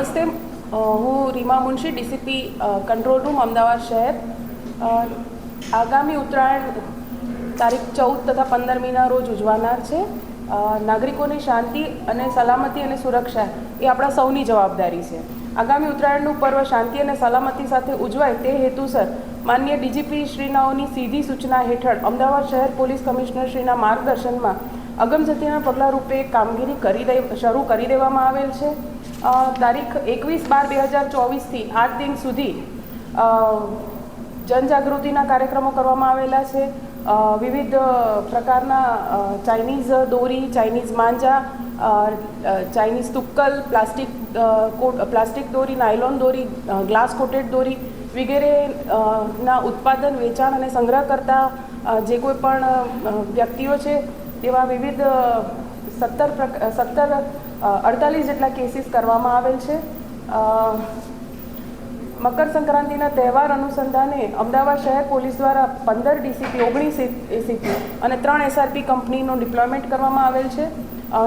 નમસ્તે, હું Reema Munshi, DCP control room, Ahmedabad શહેર. આગામી ઉત્તરાયણ તારીખ 14 તથા 15મીના રોજ ઉજવાનાર છે. નાગરિકોની શાંતિ અને સલામતી અને સુરક્ષા એ આપણા સૌની જવાબદારી છે. આગામી ઉત્તરાયણનું પર્વ શાંતિ અને સલામતી સાથે ઉજવાય તે હેતુસર માનનીય ડીજીપી શ્રીનાઓની સીધી સૂચના હેઠળ અમદાવાદ શહેર પોલીસ કમિશનર શ્રીના માર્ગદર્શનમાં અગમચેતીના પગલાં રૂપે કામગીરી શરૂ કરી દેવામાં આવેલ છે. તારીખ 21/12/2024થી 8 દિન સુધી જનજાગૃતિના કાર્યક્રમો કરવામાં આવેલા છે. વિવિધ પ્રકારના ચાઇનીઝ દોરી, ચાઇનીઝ માંજા, ચાઇનીઝ તુક્કલ, પ્લાસ્ટિક દોરી, નાયલોન દોરી, ગ્લાસ કોટેડ દોરી વગેરેના ઉત્પાદન, વેચાણ અને સંગ્રહ કરતા જે કોઈ પણ વ્યક્તિઓ છે તેવા વિવિધ 48 જેટલા કેસીસ કરવામાં આવેલ છે. મકર સંક્રાંતિના તહેવાર અનુસંધાને અમદાવાદ શહેર પોલીસ દ્વારા 15 ડીસીપી, 19 એસીપી અને 3 એસઆરપી કંપનીનું ડિપ્લોયમેન્ટ કરવામાં આવેલ છે.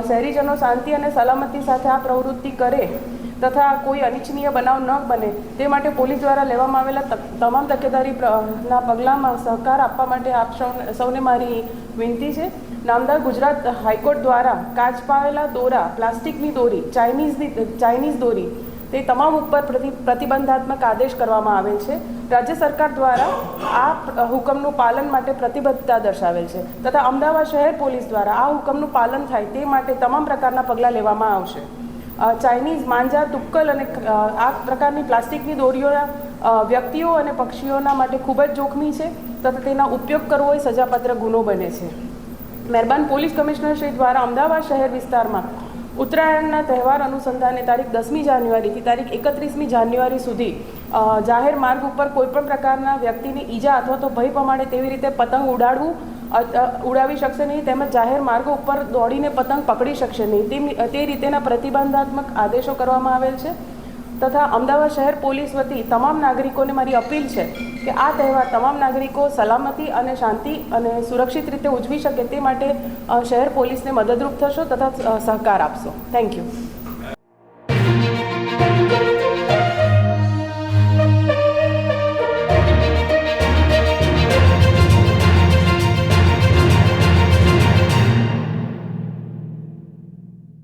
શહેરીજનો શાંતિ અને સલામતી સાથે આ પ્રવૃત્તિ કરે તથા કોઈ અનિચ્છનીય બનાવ ન બને તે માટે પોલીસ દ્વારા લેવામાં આવેલા તમામ તકેદારીના પગલાંમાં સહકાર આપવા માટે આપ સૌને મારી વિનંતી છે. નામદાર ગુજરાત હાઈકોર્ટ દ્વારા કાચ પાવેલા દોરા, પ્લાસ્ટિકની દોરી, ચાઇનીઝ દોરી તે તમામ ઉપર પ્રતિબંધાત્મક આદેશ કરવામાં આવેલ છે. રાજ્ય સરકાર દ્વારા આ હુકમનું પાલન માટે પ્રતિબદ્ધતા દર્શાવેલ છે તથા અમદાવાદ શહેર પોલીસ દ્વારા આ હુકમનું પાલન થાય તે માટે તમામ પ્રકારના પગલાં લેવામાં આવશે. ચાઇનીઝ માંજા, તુક્કલ અને આ પ્રકારની પ્લાસ્ટિકની દોરીઓના વ્યક્તિઓ અને પક્ષીઓના માટે ખૂબ જ જોખમી છે તથા તેના ઉપયોગ કરવો એ સજાપાત્ર ગુનો બને છે. મહેરબાન પોલીસ કમિશનર શ્રી દ્વારા અમદાવાદ શહેર વિસ્તારમાં ઉત્તરાયણના તહેવાર અનુસંધાને તારીખ 10મી જાન્યુઆરીથી તારીખ 31મી જાન્યુઆરી સુધી જાહેર માર્ગ ઉપર કોઈપણ પ્રકારના વ્યક્તિની ઈજા અથવા તો ભય પમાડે તેવી રીતે પતંગ ઉડાવી શકશે નહીં, તેમજ જાહેર માર્ગો ઉપર દોડીને પતંગ પકડી શકશે નહીં તે રીતેના પ્રતિબંધાત્મક આદેશો કરવામાં આવેલ છે. તથા અમદાવાદ શહેર પોલીસ વતી તમામ નાગરિકોને મારી અપીલ છે કે આ તહેવાર તમામ નાગરિકો સલામતી અને શાંતિ અને સુરક્ષિત રીતે ઉજવી શકે તે માટે શહેર પોલીસને મદદરૂપ થશો તથા સહકાર આપશો. Thank you.